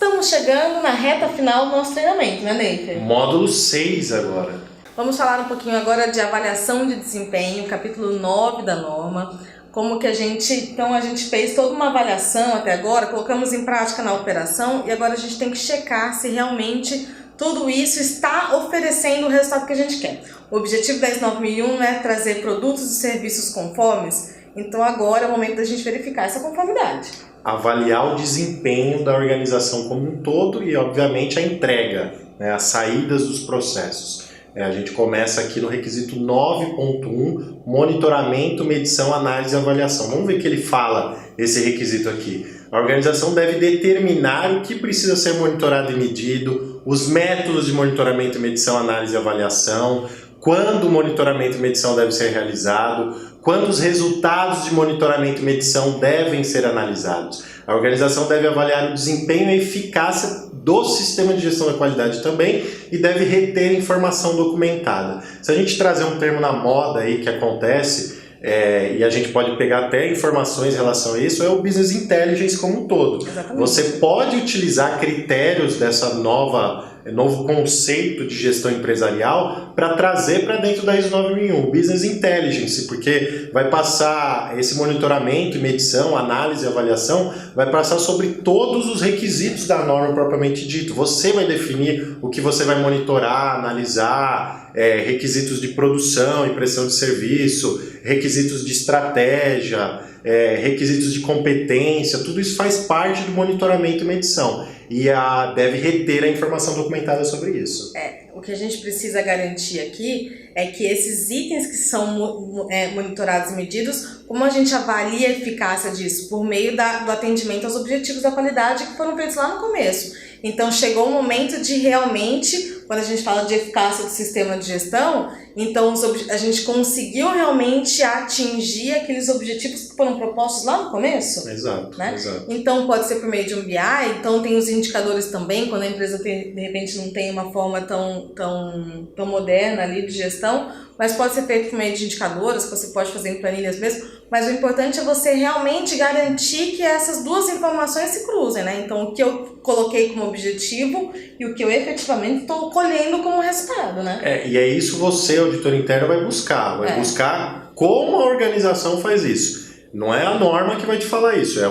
Estamos chegando na reta final do nosso treinamento, né, Neifer? Módulo 6 agora. Vamos falar um pouquinho agora de avaliação de desempenho, capítulo 9 da norma. Como que a gente fez toda uma avaliação até agora, colocamos em prática na operação e agora a gente tem que checar se realmente tudo isso está oferecendo o resultado que a gente quer. O objetivo da ISO 9001 é trazer produtos e serviços conformes, então agora é o momento da gente verificar essa conformidade. Avaliar o desempenho da organização como um todo e, obviamente, a entrega, né, as saídas dos processos. A gente começa aqui no requisito 9.1, monitoramento, medição, análise e avaliação. Vamos ver o que ele fala, esse requisito aqui. A organização deve determinar o que precisa ser monitorado e medido, os métodos de monitoramento, medição, análise e avaliação, quando o monitoramento e medição deve ser realizado, quando os resultados de monitoramento e medição devem ser analisados. A organização deve avaliar o desempenho e a eficácia do sistema de gestão da qualidade também e deve reter informação documentada. Se a gente trazer um termo na moda aí que acontece, e a gente pode pegar até informações em relação a isso, é o Business Intelligence como um todo. Exatamente. Você pode utilizar critérios dessa novo conceito de gestão empresarial para trazer para dentro da ISO 9001, Business Intelligence, porque vai passar esse monitoramento, medição, análise e avaliação, vai passar sobre todos os requisitos da norma propriamente dito. Você vai definir o que você vai monitorar, analisar, requisitos de produção e prestação de serviço, requisitos de estratégia, requisitos de competência, tudo isso faz parte do monitoramento e medição. E deve reter a informação documentada sobre isso. O que a gente precisa garantir aqui é que esses itens que são monitorados e medidos, como a gente avalia a eficácia disso? Por meio do atendimento aos objetivos da qualidade que foram feitos lá no começo. Então chegou o momento de realmente, quando a gente fala de eficácia do sistema de gestão, então a gente conseguiu realmente atingir aqueles objetivos que foram propostos lá no começo? Exato, né? Exato. Então pode ser por meio de um BI, então tem os indicadores também, quando a empresa de repente não tem uma forma tão moderna ali de gestão, mas pode ser feito por meio de indicadores, que você pode fazer em planilhas mesmo, mas o importante é você realmente garantir que essas duas informações se cruzem, né? Então o que eu coloquei como objetivo e o que eu efetivamente estou colhendo como resultado, né? E é isso você, auditor interno, vai buscar. Vai buscar como a organização faz isso. Não é a norma que vai te falar isso, é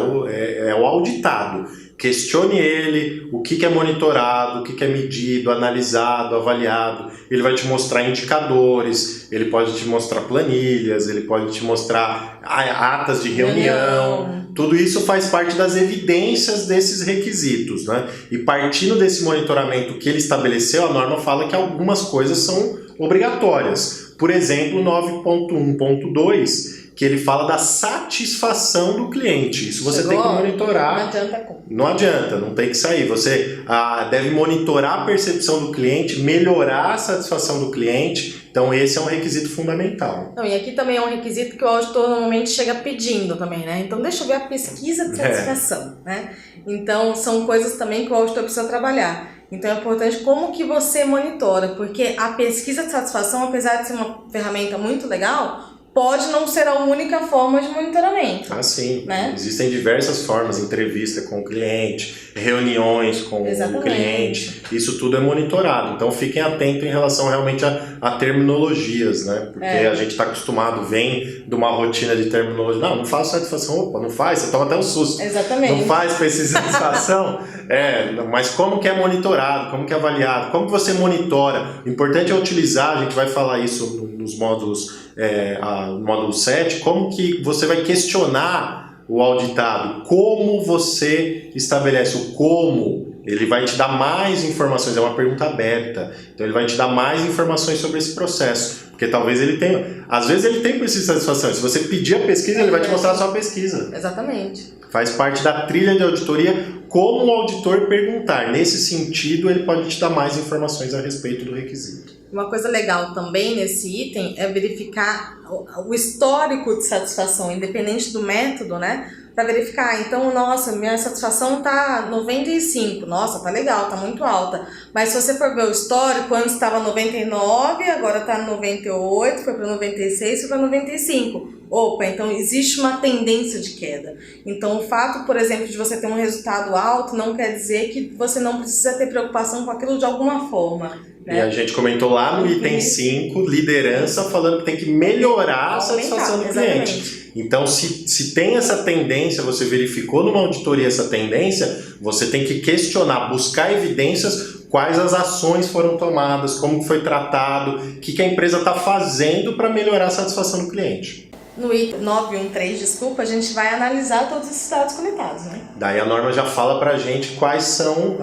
o auditado. Questione ele, o que é monitorado, o que é medido, analisado, avaliado. Ele vai te mostrar indicadores, ele pode te mostrar planilhas, ele pode te mostrar atas de reunião. Tudo isso faz parte das evidências desses requisitos, né? E partindo desse monitoramento que ele estabeleceu, a norma fala que algumas coisas são obrigatórias. Por exemplo, 9.1.2, que ele fala da satisfação do cliente. Isso você tem que monitorar. Não adianta, não tem que sair. Você deve monitorar a percepção do cliente, melhorar a satisfação do cliente. Então esse é um requisito fundamental. E aqui também é um requisito que o auditor normalmente chega pedindo também, né? Então deixa eu ver a pesquisa de satisfação, né? Então são coisas também que o auditor precisa trabalhar. Então é importante como que você monitora, porque a pesquisa de satisfação, apesar de ser uma ferramenta muito legal, pode não ser a única forma de monitoramento. Sim. Né? Existem diversas formas, entrevista com o cliente, reuniões com o cliente, isso tudo é monitorado. Então fiquem atentos em relação realmente a terminologias, né? Porque a gente está acostumado, vem de uma rotina de terminologia. Não faz satisfação, opa, não faz, você toma até um susto. Exatamente. Não faz pesquisa de satisfação. Mas como que é monitorado, como que é avaliado, como que você monitora? O importante é utilizar, a gente vai falar isso nos módulos, no módulo 7, como que você vai questionar o auditado, como você estabelece o como, ele vai te dar mais informações, é uma pergunta aberta, então ele vai te dar mais informações sobre esse processo, porque talvez ele tenha, às vezes ele tem pesquisa de satisfação, se você pedir a pesquisa, ele vai te mostrar a sua pesquisa. Exatamente. Faz parte da trilha de auditoria, como o auditor perguntar, nesse sentido ele pode te dar mais informações a respeito do requisito. Uma coisa legal também nesse item é verificar o histórico de satisfação, independente do método, né? para verificar. Então, nossa, minha satisfação tá 95, nossa, tá legal, tá muito alta. Mas se você for ver o histórico, antes estava 99, agora tá 98, foi para 96, foi para 95. Opa, então existe uma tendência de queda. Então o fato, por exemplo, de você ter um resultado alto não quer dizer que você não precisa ter preocupação com aquilo de alguma forma. Né? E a gente comentou lá no item 5, liderança, falando que tem que melhorar a satisfação do cliente. Então, se tem essa tendência, você verificou numa auditoria essa tendência, você tem que questionar, buscar evidências, quais as ações foram tomadas, como foi tratado, o que a empresa está fazendo para melhorar a satisfação do cliente. No item 913, a gente vai analisar todos esses dados coletados, né? Daí a norma já fala para a gente quais são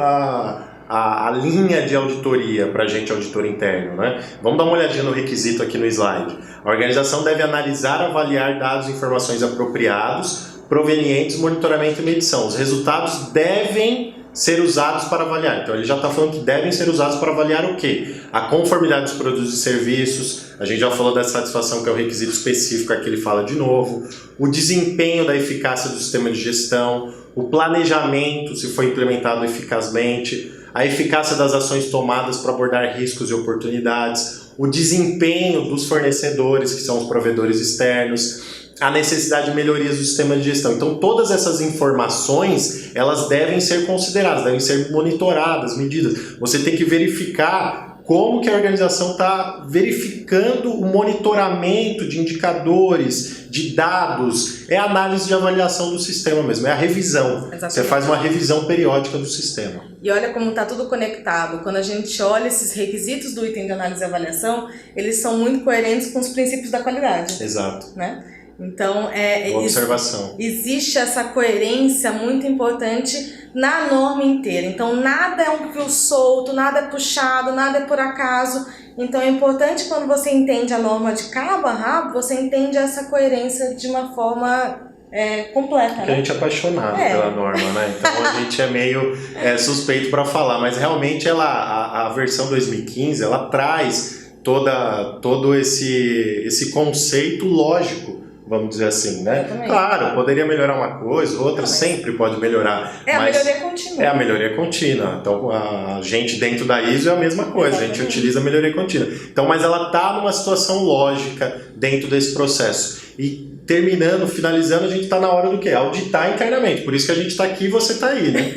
a linha de auditoria para a gente, auditor interno, né? Vamos dar uma olhadinha no requisito aqui no slide. A organização deve analisar, avaliar dados e informações apropriados, provenientes, monitoramento e medição. Os resultados devem ser usados para avaliar. Então ele já está falando que devem ser usados para avaliar o quê? A conformidade dos produtos e serviços, a gente já falou da satisfação, que é o requisito específico, aqui ele fala de novo, o desempenho da eficácia do sistema de gestão, o planejamento, se foi implementado eficazmente, a eficácia das ações tomadas para abordar riscos e oportunidades, o desempenho dos fornecedores, que são os provedores externos, a necessidade de melhorias do sistema de gestão. Então, todas essas informações, elas devem ser consideradas, devem ser monitoradas, medidas. Você tem que verificar como que a organização está verificando o monitoramento de indicadores, de dados. É a análise de avaliação do sistema mesmo, é a revisão. Exatamente. Você faz uma revisão periódica do sistema. E olha como está tudo conectado. Quando a gente olha esses requisitos do item de análise e avaliação, eles são muito coerentes com os princípios da qualidade. Exato. Né? Então, observação. Existe essa coerência muito importante na norma inteira. Então, nada é um fio solto, nada é puxado, nada é por acaso. Então, é importante quando você entende a norma de cabo a rabo, você entende essa coerência de uma forma completa. Porque a gente é apaixonado pela norma, né? Então, a gente é meio suspeito para falar. Mas, realmente, a versão 2015, ela traz todo esse conceito lógico, vamos dizer assim, né? Claro, poderia melhorar uma coisa, outra sempre pode melhorar. A melhoria contínua. É a melhoria contínua. Então, a gente dentro da ISO é a mesma coisa, a gente utiliza a melhoria contínua. Então, mas ela está numa situação lógica dentro desse processo. E finalizando, a gente está na hora do quê? Auditar internamente. Por isso que a gente está aqui e você está aí, né?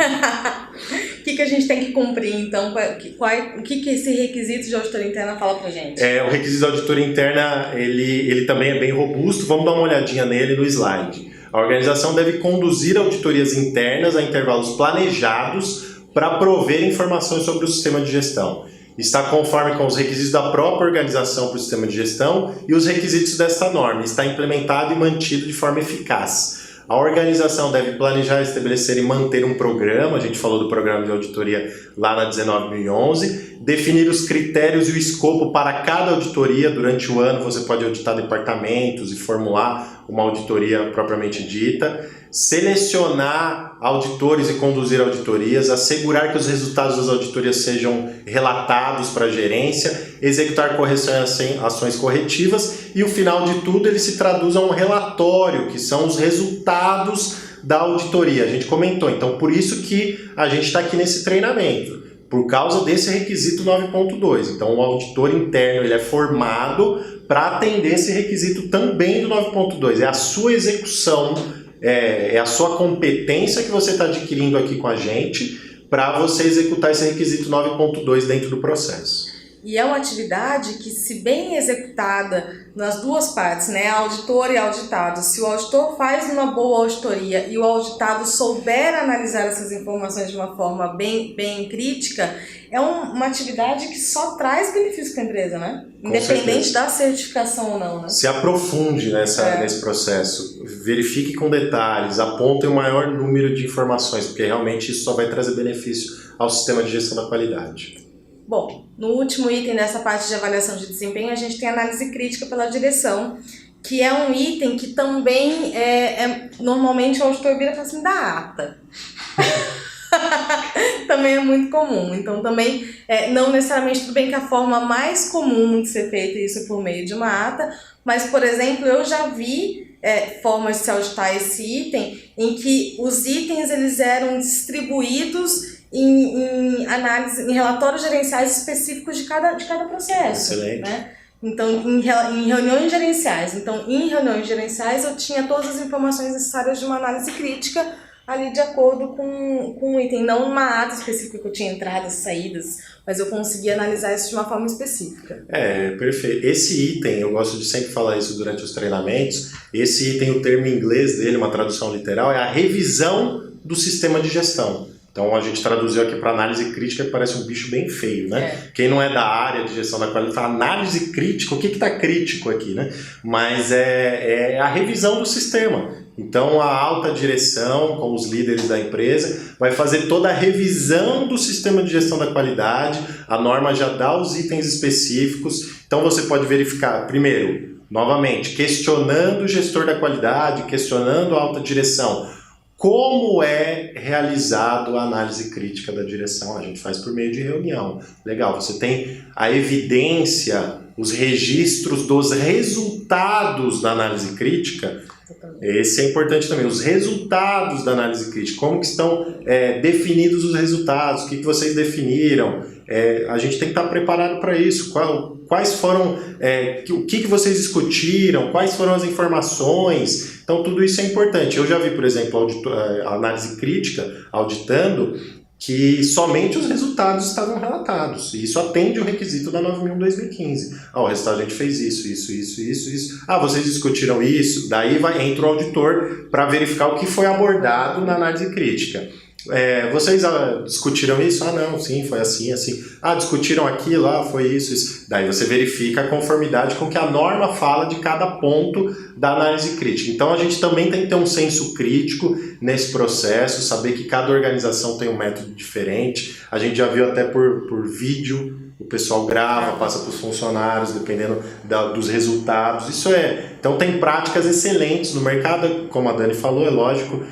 O que a gente tem que cumprir, então? O que esse requisito de auditoria interna fala pra gente? O requisito de auditoria interna, ele também é bem robusto. Vamos dar uma olhadinha nele no slide. A organização deve conduzir auditorias internas a intervalos planejados para prover informações sobre o sistema de gestão. Está conforme com os requisitos da própria organização para o sistema de gestão e os requisitos desta norma. Está implementado e mantido de forma eficaz. A organização deve planejar, estabelecer e manter um programa, a gente falou do programa de auditoria lá na 19.011, definir os critérios e o escopo para cada auditoria. Durante o ano você pode auditar departamentos e formular uma auditoria propriamente dita, selecionar auditores e conduzir auditorias, assegurar que os resultados das auditorias sejam relatados para a gerência, executar correções e ações corretivas e o final de tudo ele se traduz a um relatório, que são os resultados da auditoria. A gente comentou, então por isso que a gente está aqui nesse treinamento, por causa desse requisito 9.2. Então o auditor interno ele é formado para atender esse requisito também do 9.2. É a sua execução, é a sua competência que você está adquirindo aqui com a gente para você executar esse requisito 9.2 dentro do processo. E é uma atividade que, se bem executada nas duas partes, né, auditor e auditado, se o auditor faz uma boa auditoria e o auditado souber analisar essas informações de uma forma bem crítica, é uma atividade que só traz benefício para a empresa, né? Independente da certificação ou não, né? Se aprofunde nesse processo, verifique com detalhes, aponte o maior número de informações, porque realmente isso só vai trazer benefício ao sistema de gestão da qualidade. Bom, no último item dessa parte de avaliação de desempenho, a gente tem análise crítica pela direção, que é um item que também normalmente o auditor vira para cima da ata. Também é muito comum. Então também, não necessariamente, tudo bem que a forma mais comum de ser feita isso é por meio de uma ata, mas, por exemplo, eu já vi formas de se auditar esse item, em que os itens eles eram distribuídos em análise, em relatórios gerenciais específicos de cada processo. Excelente. Né? Então, em reuniões gerenciais. Então, em reuniões gerenciais, eu tinha todas as informações necessárias de uma análise crítica ali de acordo com o item, não uma ata específica que eu tinha entradas, saídas, mas eu conseguia analisar isso de uma forma específica. Perfeito. Esse item, eu gosto de sempre falar isso durante os treinamentos, esse item, o termo em inglês dele, uma tradução literal, é a revisão do sistema de gestão. Então a gente traduziu aqui para análise crítica, que parece um bicho bem feio, né? Quem não é da área de gestão da qualidade fala análise crítica, o que está crítico aqui, né? Mas é a revisão do sistema. Então a alta direção, com os líderes da empresa, vai fazer toda a revisão do sistema de gestão da qualidade, a norma já dá os itens específicos, então você pode verificar, primeiro, novamente, questionando o gestor da qualidade, questionando a alta direção, como é realizado a análise crítica da direção? A gente faz por meio de reunião. Legal, você tem a evidência, os registros dos resultados da análise crítica. Esse é importante também, os resultados da análise crítica. Como que estão definidos os resultados? O que vocês definiram? A gente tem que estar preparado para isso. Quais foram, o que vocês discutiram? Quais foram as informações? Então, tudo isso é importante. Eu já vi, por exemplo, a análise crítica, auditando, que somente os resultados estavam relatados. E isso atende o requisito da 9001/2015. O resultado a gente fez isso. Vocês discutiram isso? Daí entra o auditor para verificar o que foi abordado na análise crítica. Vocês discutiram isso? Não, sim, foi assim. Discutiram aquilo, foi isso. Daí você verifica a conformidade com o que a norma fala de cada ponto da análise crítica. Então a gente também tem que ter um senso crítico nesse processo, saber que cada organização tem um método diferente. A gente já viu até por vídeo, o pessoal grava, passa para os funcionários, dependendo dos resultados. Então tem práticas excelentes no mercado, como a Dani falou, é lógico.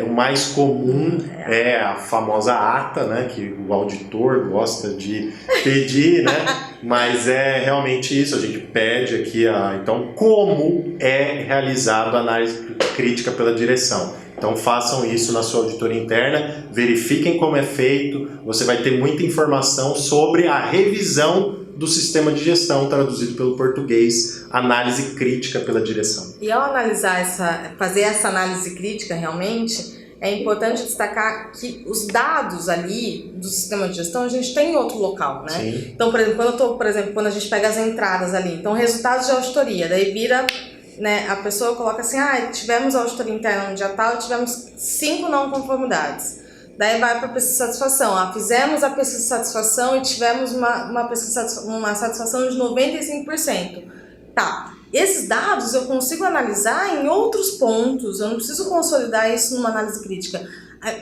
O mais comum é a famosa ata, né, que o auditor gosta de pedir, né, mas é realmente isso, a gente pede aqui, então, como é realizado a análise crítica pela direção. Então façam isso na sua auditoria interna, verifiquem como é feito, você vai ter muita informação sobre a revisão do sistema de gestão, traduzido pelo português, análise crítica pela direção. E ao fazer essa análise crítica realmente, é importante destacar que os dados ali do sistema de gestão a gente tem em outro local, né? Sim. Então, por exemplo, quando a gente pega as entradas ali, então resultados de auditoria, daí vira, né, a pessoa coloca assim, tivemos auditoria interna no dia tal, tivemos 5 não conformidades. Daí vai para a pesquisa de satisfação. Fizemos a pesquisa de satisfação e tivemos uma satisfação de 95%. Tá. Esses dados eu consigo analisar em outros pontos, eu não preciso consolidar isso numa análise crítica.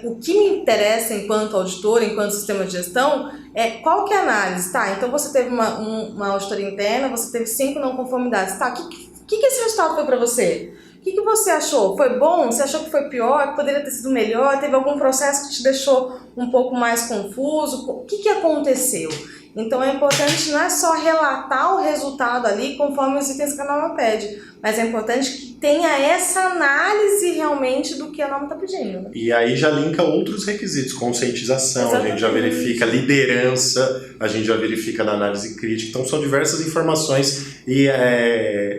O que me interessa enquanto auditor, enquanto sistema de gestão, é qual que é a análise. Tá, então você teve uma auditoria interna, você teve 5 não conformidades. Tá, o que esse resultado foi para você? O que você achou? Foi bom? Você achou que foi pior? Que poderia ter sido melhor? Teve algum processo que te deixou um pouco mais confuso? O que aconteceu? Então é importante não é só relatar o resultado ali conforme os itens que a norma pede, mas é importante que tenha essa análise realmente do que a norma está pedindo. Né? E aí já linka outros requisitos, conscientização, exatamente. A gente já verifica liderança, a gente já verifica na análise crítica, então são diversas informações e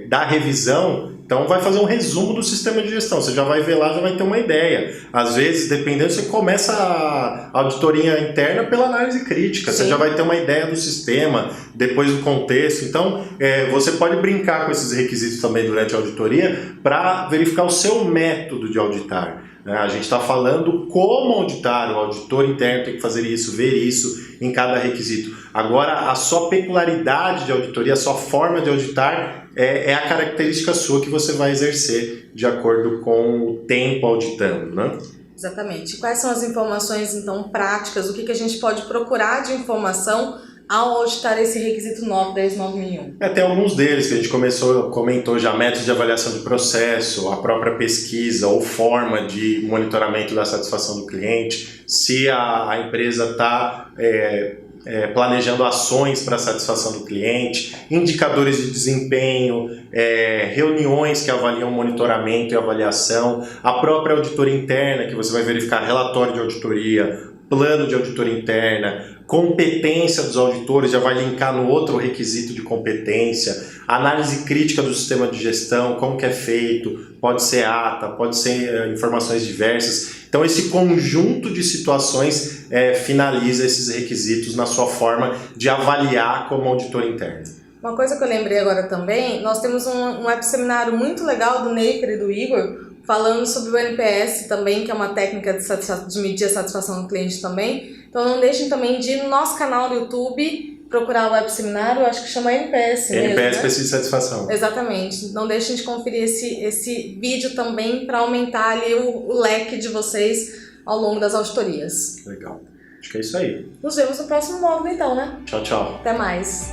da revisão. Então vai fazer um resumo do sistema de gestão, você já vai ver lá, já vai ter uma ideia. Às vezes, dependendo, você começa a auditoria interna pela análise crítica, sim. Você já vai ter uma ideia do sistema, depois do contexto. Então, você pode brincar com esses requisitos também durante a auditoria para verificar o seu método de auditar. A gente está falando como auditar, o auditor interno tem que fazer isso, ver isso em cada requisito. Agora, a sua peculiaridade de auditoria, a sua forma de auditar é a característica sua que você vai exercer de acordo com o tempo auditando, né? Exatamente. Quais são as informações, então, práticas? O que a gente pode procurar de informação ao auditar esse requisito 9.10.9.001? Tem alguns deles que a gente comentou já, métodos de avaliação de processo, a própria pesquisa ou forma de monitoramento da satisfação do cliente, se a empresa está planejando ações para a satisfação do cliente, indicadores de desempenho, reuniões que avaliam monitoramento e avaliação, a própria auditoria interna, que você vai verificar relatório de auditoria, plano de auditoria interna, competência dos auditores, já vai linkar no outro requisito de competência, análise crítica do sistema de gestão, como que é feito, pode ser ata, pode ser informações diversas. Então esse conjunto de situações finaliza esses requisitos na sua forma de avaliar como auditor interno. Uma coisa que eu lembrei agora também, nós temos um web seminário muito legal do Neiker e do Igor, falando sobre o NPS também, que é uma técnica de medir a satisfação do cliente também. Então não deixem também de ir no nosso canal do YouTube, procurar o web seminário, acho que chama NPS mesmo, NPS, né? Pesquisa de Satisfação. Exatamente. Não deixem de conferir esse vídeo também para aumentar ali o leque de vocês ao longo das auditorias. Legal. Acho que é isso aí. Nos vemos no próximo módulo então, né? Tchau, tchau. Até mais.